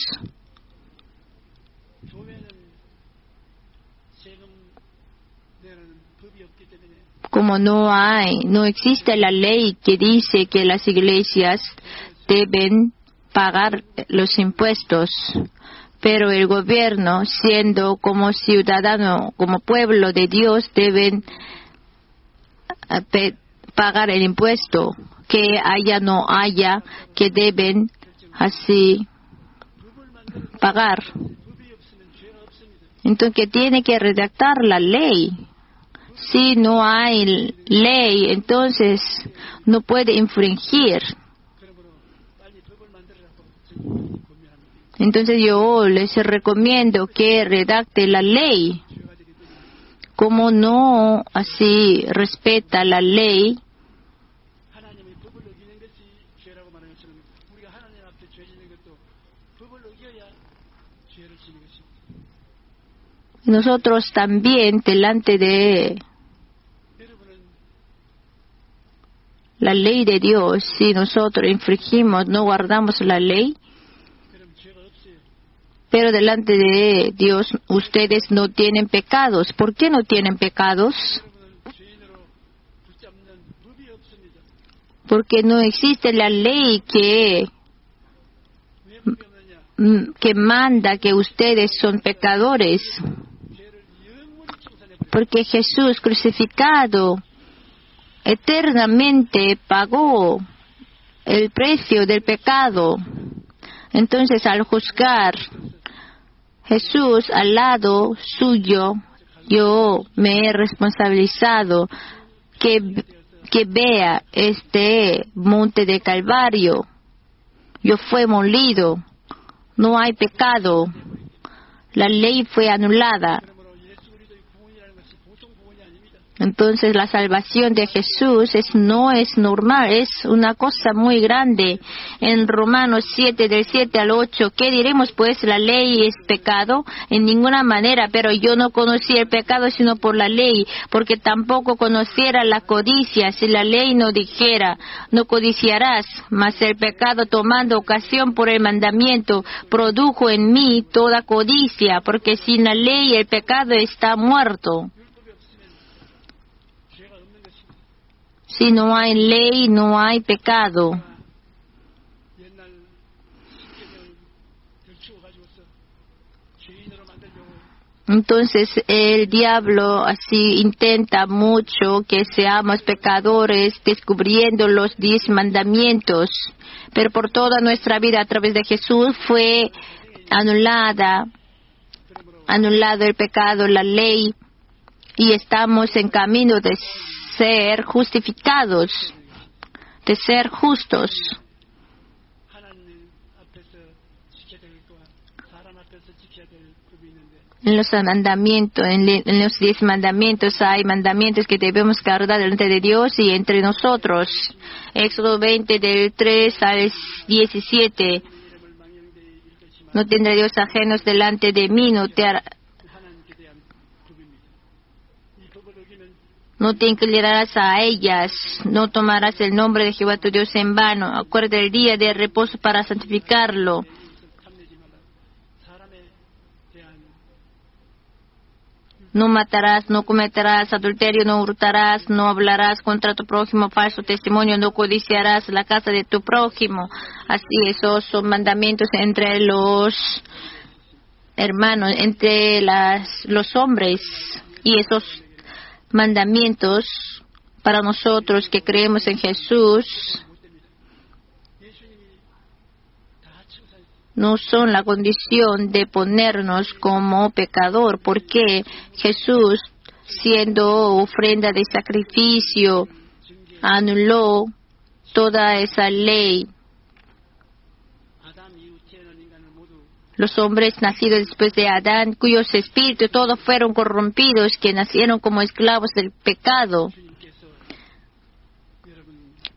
Como no existe la ley que dice que las iglesias deben pagar los impuestos, pero el gobierno, siendo como ciudadano, como pueblo de Dios, deben pagar el impuesto, que haya no haya, que deben así pagar. Entonces, que tiene que redactar la ley. Si no hay ley, entonces no puede infringir. Entonces yo les recomiendo que redacte la ley. Como no así respeta la ley, nosotros también delante de la ley de Dios, si nosotros infringimos, no guardamos la ley, pero delante de Dios ustedes no tienen pecados. ¿Por qué no tienen pecados? Porque no existe la ley que manda que ustedes son pecadores. Porque Jesús crucificado eternamente pagó el precio del pecado. Entonces, al juzgar Jesús al lado suyo, yo me he responsabilizado que vea este monte de Calvario. Yo fui molido. No hay pecado. La ley fue anulada. Entonces la salvación de Jesús no es normal, es una cosa muy grande. En Romanos 7, del 7 al 8, ¿qué diremos pues? ¿La ley es pecado? En ninguna manera, pero yo no conocí el pecado sino por la ley, porque tampoco conociera la codicia, si la ley no dijera, no codiciarás, mas el pecado tomando ocasión por el mandamiento, produjo en mí toda codicia, porque sin la ley el pecado está muerto. Si no hay ley, no hay pecado. Entonces el diablo así intenta mucho que seamos pecadores, descubriendo los 10 mandamientos. Pero por toda nuestra vida a través de Jesús fue anulado el pecado, la ley, y estamos en camino de ser justificados, de ser justos. En los mandamientos, en los 10 mandamientos hay mandamientos que debemos guardar delante de Dios y entre nosotros. Éxodo 20 del 3 al 17. No tendré Dios ajenos delante de mí, no te inclinarás a ellas, no tomarás el nombre de Jehová tu Dios en vano. Acuérdate del día de reposo para santificarlo. No matarás, no cometerás adulterio, no hurtarás, no hablarás contra tu prójimo falso testimonio, no codiciarás la casa de tu prójimo. Así, esos son mandamientos entre los hermanos, entre los hombres, y esos mandamientos para nosotros que creemos en Jesús no son la condición de ponernos como pecador, porque Jesús, siendo ofrenda de sacrificio, anuló toda esa ley. Los hombres nacidos después de Adán, cuyos espíritus todos fueron corrompidos, que nacieron como esclavos del pecado.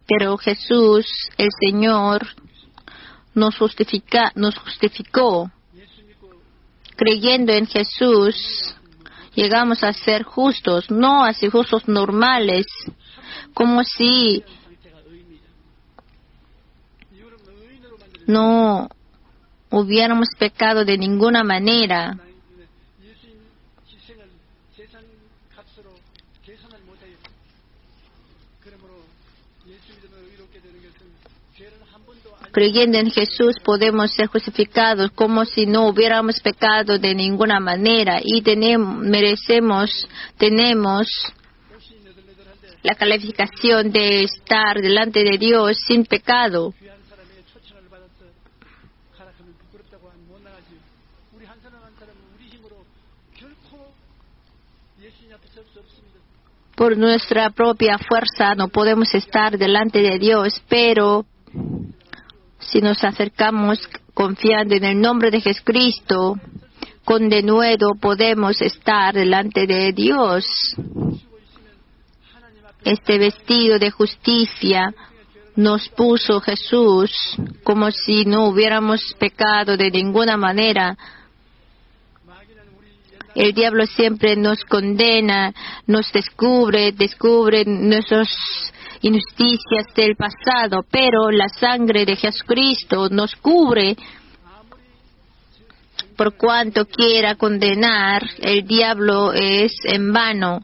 Pero Jesús, el Señor, nos justificó. Creyendo en Jesús, llegamos a ser justos, no así justos normales, como si no hubiéramos pecado de ninguna manera. Creyendo en Jesús podemos ser justificados como si no hubiéramos pecado de ninguna manera y tenemos la calificación de estar delante de Dios sin pecado. 귀한 사람에게 초청을 받아서 가락하면 부끄럽다고 못 나가지. 우리 한 사람 한 사람은 우리 힘으로 결코 예수님 앞에 설 수 없습니다. Por nuestra propia fuerza no podemos estar delante de Dios, pero si nos acercamos confiando en el nombre de Jesucristo, con denuedo podemos estar delante de Dios. Este vestido de justicia nos puso Jesús como si no hubiéramos pecado de ninguna manera. El diablo siempre nos condena, nos descubre nuestras injusticias del pasado, pero la sangre de Jesucristo nos cubre. Por cuanto quiera condenar, el diablo es en vano.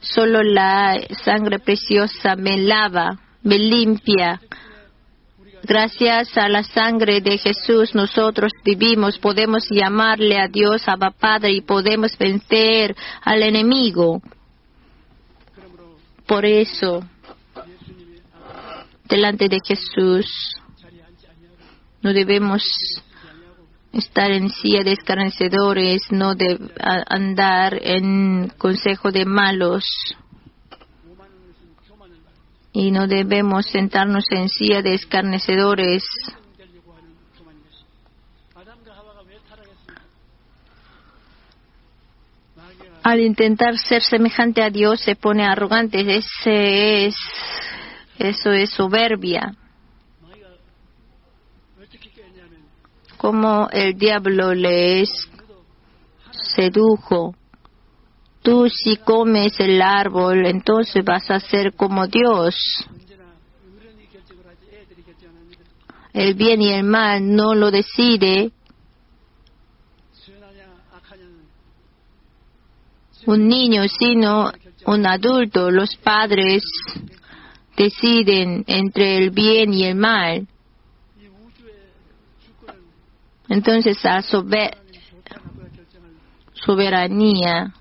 Solo la sangre preciosa me lava, me limpia. Gracias a la sangre de Jesús nosotros vivimos, podemos llamarle a Dios Abba Padre y podemos vencer al enemigo. Por eso, delante de Jesús, no debemos estar en silla de escarnecedores, no de andar en consejo de malos. Y no debemos sentarnos en silla de escarnecedores. Al intentar ser semejante a Dios se pone arrogante. Eso es soberbia. Como el diablo les sedujo. Tú si comes el árbol, entonces vas a ser como Dios. El bien y el mal no lo decide un niño, sino un adulto. Los padres deciden entre el bien y el mal. Entonces la soberanía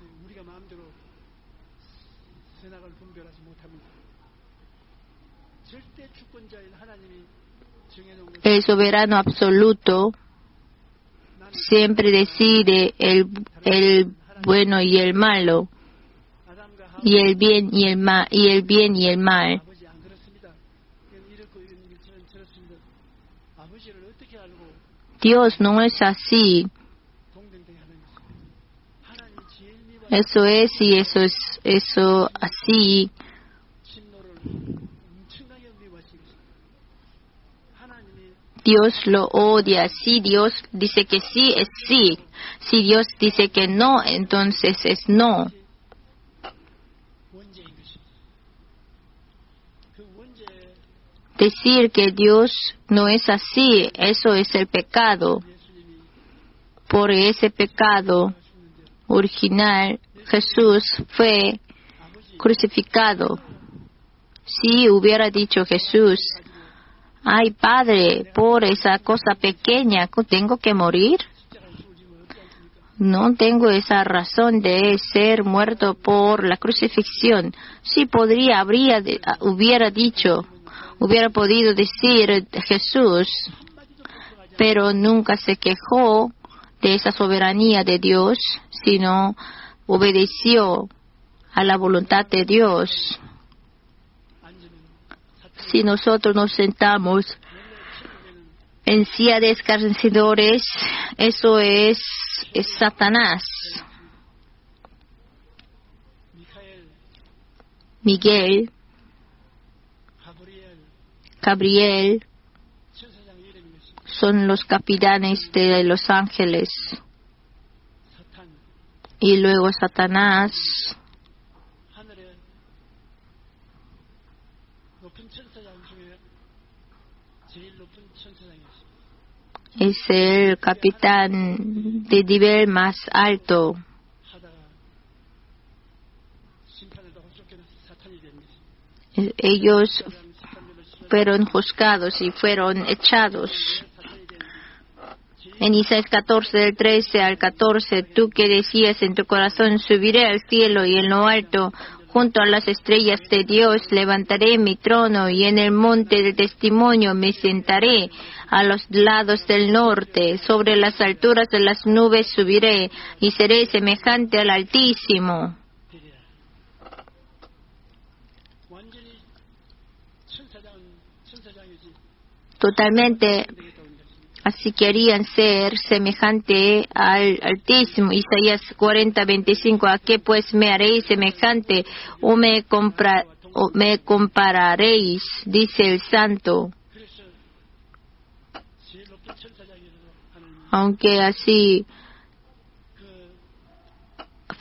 el soberano absoluto siempre decide el bueno y el malo, y el bien y el mal. Dios no es así. Eso es y eso así. Dios lo odia. Si Dios dice que sí, es sí. Si Dios dice que no, entonces es no. Decir que Dios no es así, eso es el pecado. Por ese pecado original, Jesús fue crucificado. Si hubiera dicho Jesús, ay Padre, por esa cosa pequeña, ¿tengo que morir? No tengo esa razón de ser muerto por la crucifixión. Sí hubiera podido decir Jesús, pero nunca se quejó de esa soberanía de Dios, sino obedeció a la voluntad de Dios. Si nosotros nos sentamos en silla de escarnecedores, eso es Satanás. Miguel, Gabriel son los capitanes de los ángeles. Y luego Satanás es el capitán de nivel más alto. ellos fueron juzgados y fueron echados. En Isaías 14, del 13 al 14, tú que decías en tu corazón, subiré al cielo y en lo alto, junto a las estrellas de Dios, levantaré mi trono y en el monte del testimonio me sentaré a los lados del norte. Sobre las alturas de las nubes subiré y seré semejante al Altísimo. Totalmente, así querían ser semejante al Altísimo. Isaías 40, 25. ¿A qué pues me haréis semejante o me compararéis? Dice el Santo. Aunque así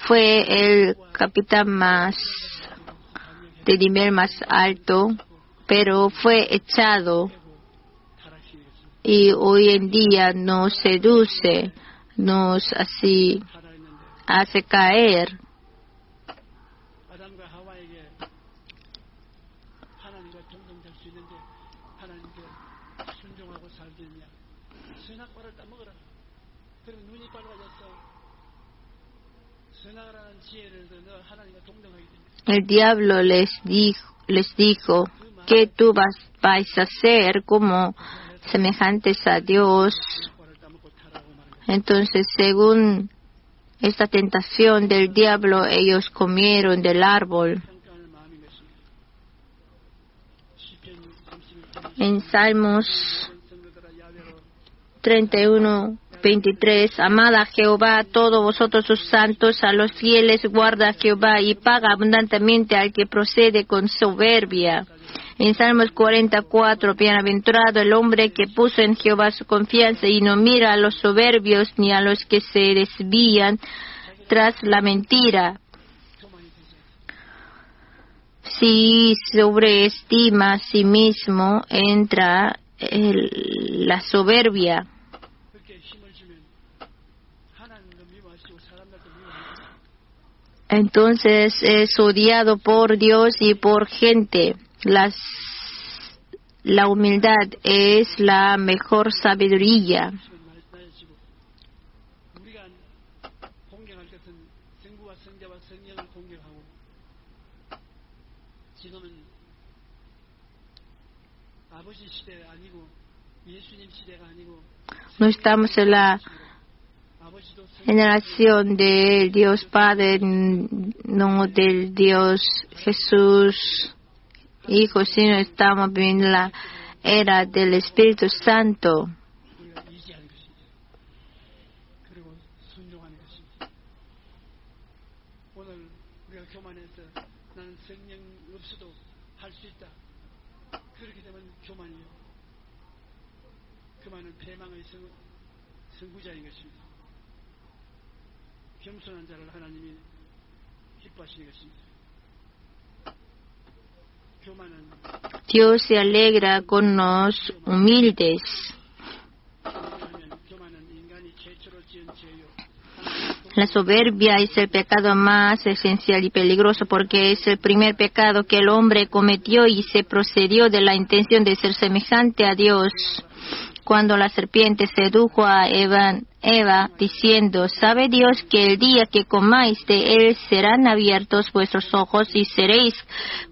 fue el capitán más de nivel más alto, pero fue echado. Y hoy en día nos seduce, nos así hace caer. El diablo les dijo que tú vais a ser como semejantes a Dios. Entonces, según esta tentación del diablo, ellos comieron del árbol. En Salmos 31, 23, amad a Jehová, todos vosotros sus santos, a los fieles guarda Jehová y paga abundantemente al que procede con soberbia. En Salmos 44, bienaventurado el hombre que puso en Jehová su confianza y no mira a los soberbios ni a los que se desvían tras la mentira. Si sobreestima a sí mismo, entra la soberbia. Entonces es odiado por Dios y por gente. La humildad es la mejor sabiduría. No estamos en la generación del Dios Padre, no del Dios Jesús Hijo, sino estamos viviendo la era del Espíritu Santo. Dios se alegra con los humildes. La soberbia es el pecado más esencial y peligroso porque es el primer pecado que el hombre cometió y se procedió de la intención de ser semejante a Dios. Cuando la serpiente sedujo a Eva diciendo, ¿sabe Dios que el día que comáis de él serán abiertos vuestros ojos y seréis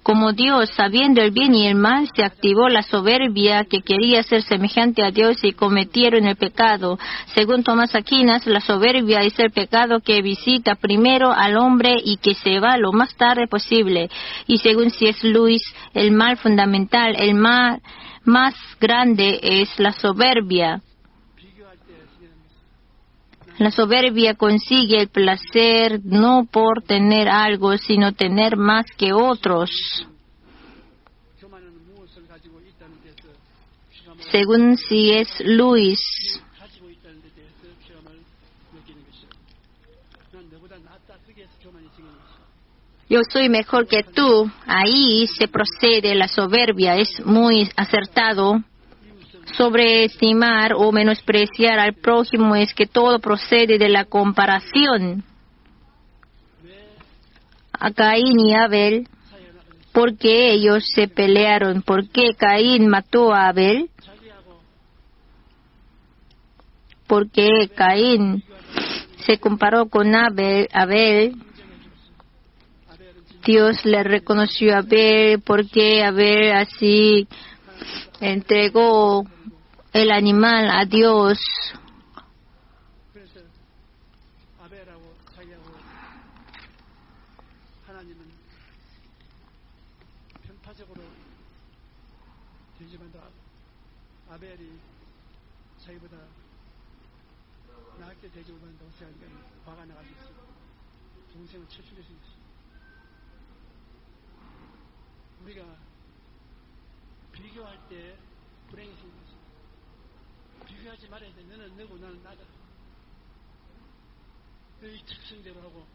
como Dios, sabiendo el bien y el mal? Se activó la soberbia que quería ser semejante a Dios y cometieron el pecado. Según Tomás Aquinas, la soberbia es el pecado que visita primero al hombre y que se va lo más tarde posible. Y según C.S. Lewis, el mal fundamental, el mal más grande es la soberbia. La soberbia consigue el placer no por tener algo, sino tener más que otros. Según C.S. Lewis, yo soy mejor que tú. Ahí se procede la soberbia. Es muy acertado. Sobreestimar o menospreciar al prójimo es que todo procede de la comparación. A Caín y Abel ¿Por qué ellos se pelearon? ¿Por qué Caín mató a Abel? 자기하고 ¿Por qué Caín se comparó con Abel? 인정해 줬어. 아벨은 진짜 Dios le reconoció a Abel porque Abel así entregó el animal a Dios. 그래서 아벨하고 자기하고 하나님은 편파적으로 되지만도 아벨이 자기보다 낫게 되지 못한다고 생각하니까 화가 나가지고 동생을 철출해서 우리가 비교할 때 불행이 생기지. 비교하지 말아야 돼. 너는 너고 나는 나다. 너의 특성대로 하고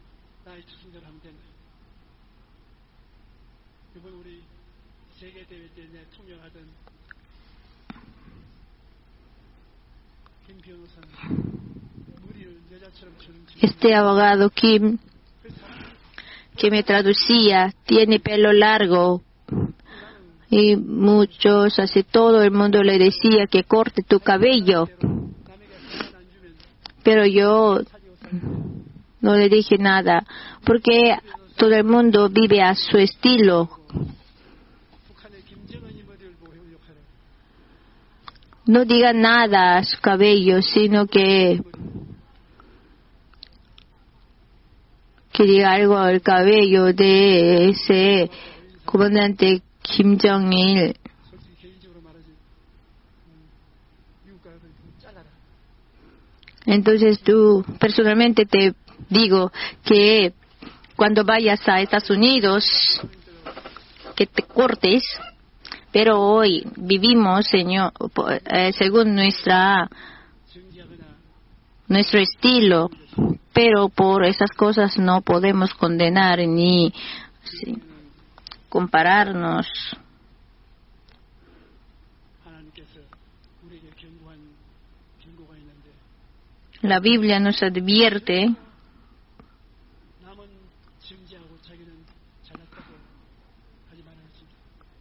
나의 특성대로 하면 된다. 이번 우리 세계대회 때 내가 통역하던 김 변호사는 머리를 여자처럼 주는 Este abogado Kim, que me traducía, tiene pelo largo. Y muchos, así todo el mundo le decía que corte tu cabello. Pero yo no le dije nada, porque todo el mundo vive a su estilo. 북한의 김정은이 머리를 보고 욕하라. No diga nada a su cabello, sino que diga algo al cabello de ese comandante Kim Jong-il. 솔직히 개인적으로 말하지. 미국 가서 좀 잘라라. Entonces tú, personalmente te digo que cuando vayas a Estados Unidos, que te cortes, pero hoy vivimos, Señor, según 정지하거나 nuestro estilo, pero por esas cosas no podemos condenar ni compararnos. 하나님께서 우리에게 경고한 경고가 있는데 La Biblia nos advierte 남은 정지하고 자기는 잘났다고 하지 말아야지.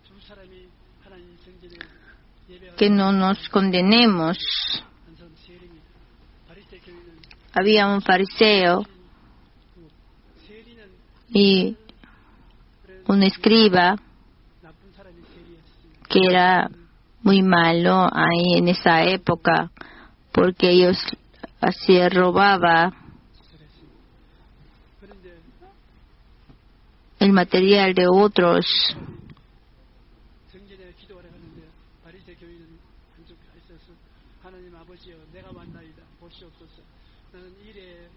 두 사람이 하나님 성전에 예배하는 que no nos condenemos. 한 사람 세리입니다. 바리새 교회는 Había un fariseo 세리는 y un escriba 나쁜 사람이 세리였어요. que era muy malo ahí en esa época, porque ellos así robaba 그런데 el material de otros. 성전에 기도하러 갔는데 바리새 교인은 한쪽 있어서 하나님 아버지여 내가 왔나이다 보시옵소서. 나는 일에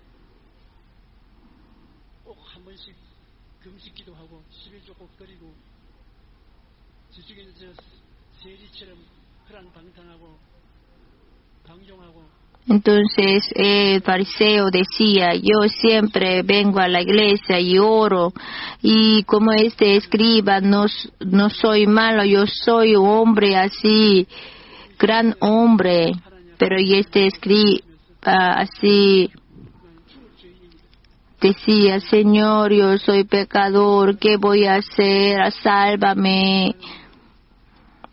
꼭 한 번씩 금식 기도하고 11조 꼭 드리고 저쪽에는 저 세리처럼 허랑방탕하고 방종하고 Entonces el fariseo decía, yo siempre vengo a la iglesia y oro, y como este escriba no soy malo, yo soy hombre así, gran hombre, pero y este escriba así decía, Señor, yo soy pecador, ¿qué voy a hacer? Sálvame,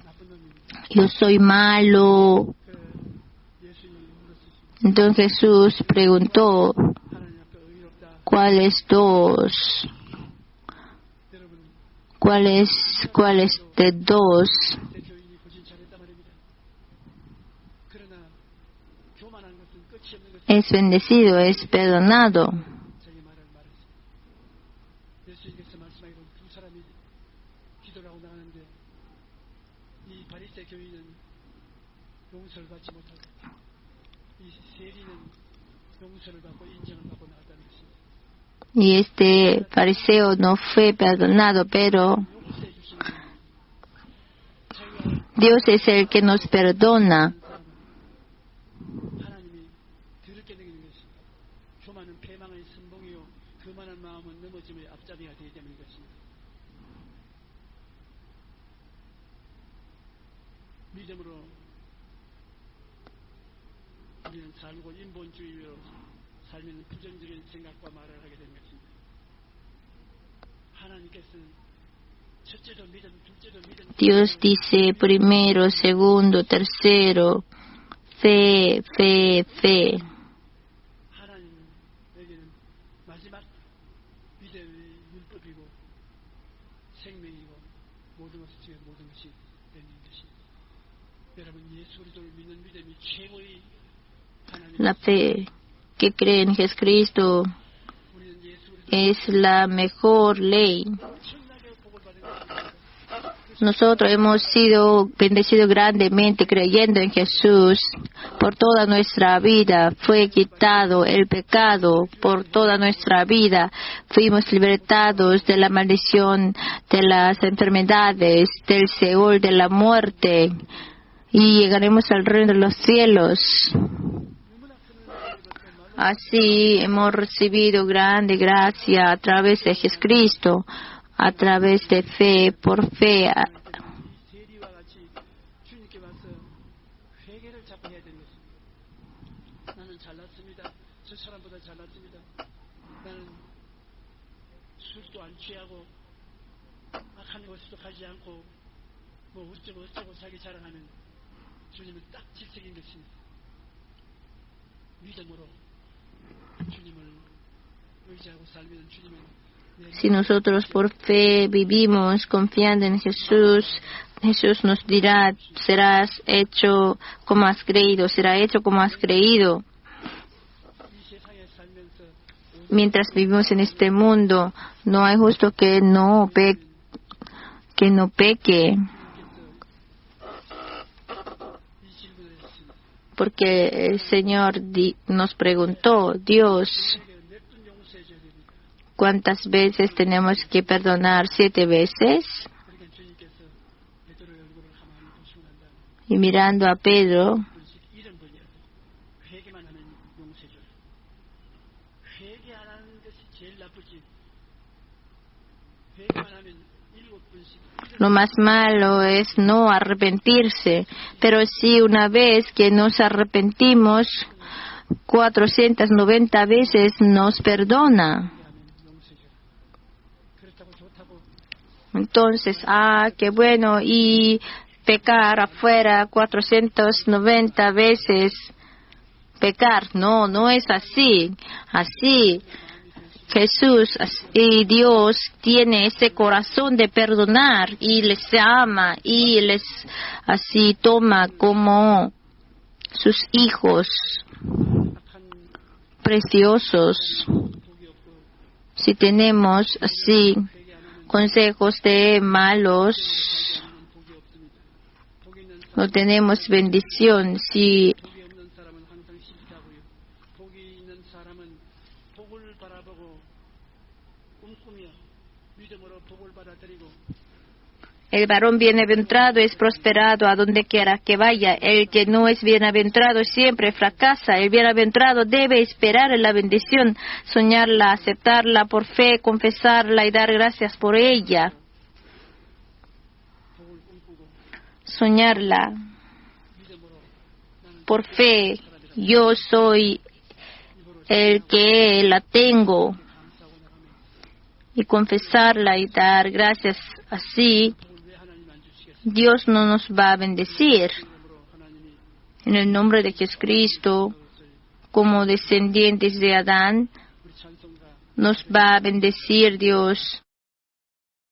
나쁜 놈입니다. yo soy malo. 예수님이 물었으시죠. Entonces Jesús preguntó, 하나님 앞에 의롭다. ¿cuáles dos? 여러분 ¿Cuáles de dos? 제 교인이 훨씬 잘했단 말입니다. 그러나 교만한 것은 끝이 없는 것은 Es bendecido, es perdonado. 자기 말을 말했어요. 예수님께서 말씀하기로 두 사람이 기도를 하고 나가는데 이 바리새 교인은 용서를 받지 못하고 이 세리는 용서를 받고 인정을 받고 나갔다는 것입니다. Y este fariseo no fue perdonado, pero 용서해 주시는 자기가 Dios es el que nos perdona. 하나님이 더럽게 여기는 것입니다. 교만은 패망의 선봉이요 교만한 마음은 넘어짐의 앞잡이가 되기 때문인 것입니다. 믿음으로 우리는 살고 인본주의로 살면 부정적인 생각과 말을 하게 되는 것입니다. 하나님께서는 첫째도 믿음, 둘째도 믿음. Dios dice primero, segundo, tercero, fe, fe, fe. 하나님에게는 마지막 믿음의 율법이고 생명이고 모든 것을 중에 모든 것이 되는 것입니다. 여러분 예수 그리스도를 믿는 믿음이 최고의 하나님의 La fe que cree en Jesucristo 우리는 예수 그리스도 es la mejor ley. 엄청나게 복을 받은 것입니다. Nosotros hemos sido bendecidos grandemente creyendo en Jesús. Por toda nuestra vida fue quitado el pecado. Por toda nuestra vida fuimos libertados de la maldición, de las enfermedades, del Seol, de la muerte. Y llegaremos al reino de los cielos. Así hemos recibido grande gracia a través de Jesucristo. A través de fe, por fe. 이 세리와 같이 주님께 와서 회개를 자꾸 해야 되는 것입니다. 나는 잘났습니다. 저 사람보다 잘났습니다. 나는 술도 안 취하고 악한 것도 가지 않고 뭐 어쩌고 자기 자랑하는 주님은 딱 질색인 것입니다. 믿음으로 주님을 의지하고 살면 주님은 Si nosotros por fe vivimos confiando en Jesús, Jesús nos dirá, serás hecho como has creído, será hecho como has creído. 이 세상에 살면서 Mientras vivimos en este mundo, no hay justo que no peque. 이 질문을 했습니다. Porque el Señor nos preguntó, Dios, 우리에게 몇 번 용서해 줘야 됩니까? ¿cuántas veces tenemos que perdonar? 7 veces. 그러니까 주님께서 베드로의 얼굴을 가만히 보시고 난 다음에 Y mirando a Pedro, 번씩 이런 번이야. 회개만 하면 용서해 줘요. 회개 안 하는 것이 제일 나쁘지. 회개만 하면 7번씩 lo más malo es no arrepentirse. Pero si una vez que nos arrepentimos, 490 veces nos perdona. 용서해 줘요. 그렇다고 좋다고 Entonces, qué bueno, y pecar afuera 490 veces, pecar, no es así. Así, Jesús y Dios tiene ese corazón de perdonar y les ama y les así toma como sus hijos 악한 preciosos. 복이 없고 Si tenemos así 회개 안 하는 consejos de malos, 사람은 복이 없습니다. 복이 있는 no tenemos bendición. Si 복이 없는 사람은 항상 실패하고요. 복이 있는 사람은 복을 바라보고 꿈꾸며 믿음으로 복을 받아들이고 el varón bienaventurado es prosperado a donde quiera que vaya. El que no es bienaventurado siempre fracasa. El bienaventurado debe esperar en la bendición, soñarla, aceptarla por fe, confesarla y dar gracias por ella. 복을 꿈꾸고 Soñarla 믿음으로 나는 por fe. Yo soy el que la tengo. 감사하고 나가면 Y confesarla y dar gracias así, 복을 왜 하나님 안 주시겠어요? Dios no nos va a bendecir. 이름으로 하나님이 En el nombre de Jesucristo, como descendientes de Adán, 우리 찬송가 nos va a bendecir Dios.